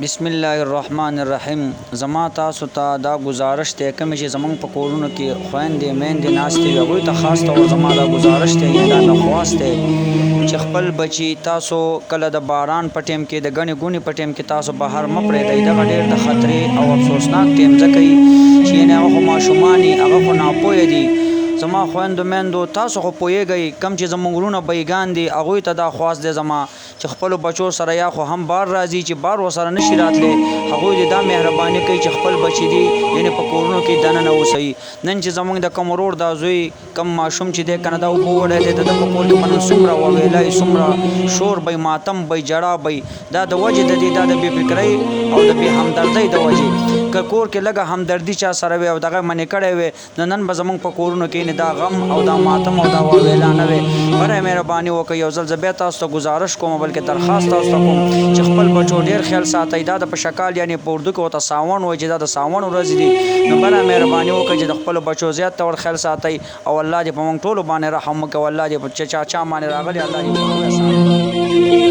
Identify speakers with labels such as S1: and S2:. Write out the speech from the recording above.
S1: بسم الله الرحمن الرحیم. زما تاسو ته دا گزارش دی کوم چې زمونږ په کورونو کې خویندې میندې ناستې وي هغوی ته خاص طور زما دا گزارش دی یا دا درخواست دی چې خپل بچي تاسو کله د باران په ټیم کې د ګڼې ګوڼې په ټیم کې تاسو بهر مه پرېږدئ. دغه ډېر د خطرې او افسوسناک ټیم ځکه وي چې یعنې هغه خو ماشومان دي هغه خو ناپوهه دي. زما خویندو میندو تاسو خو پوهیږئ کم چې زموږ وروڼه بیګان دي هغوی ته دا خواست دی زما چې خپلو بچو سره یا خو هم بار راځي چې بار ورسره نشي راتلی هغوی دې دا مهرباني کوي چې خپل بچي دي یعنې په کورونو کې دننه اوسئ. نن چې زموږ د کوم ورور دا زوی کم ماشوم چې دی که نه دا اوبه وړی دی د ده په کور کې به نن څومره وویلی څومره شور به ماتم به جړا به دا د وجې د دې دا د بې فکرۍ او د بې همدردۍ د وجې که کور کې لږه همدردي چا سره وي او دغه منې کړی وي نن به زموږ په کورونو کې دا غم او دا ماتم او دا واویلا نه وي. برای مهرباني وکړئ یو ځل زه بیا تاسو ته گزارش کوم بلکې درخواست تاسو ته کوم چې خپل بچو ډېر خیال ساتئ. دا د په شکال یعنې په اردو کې ورته ساون وایي چې دا د ساون ورځې دي نو برای مهرباني وکړئ چې د خپلو بچو زیات طور خیال ساتئ او الله دې په موږ ټولو باندې رحم وکړي او الله دې په چا باندې راغلي الله دې په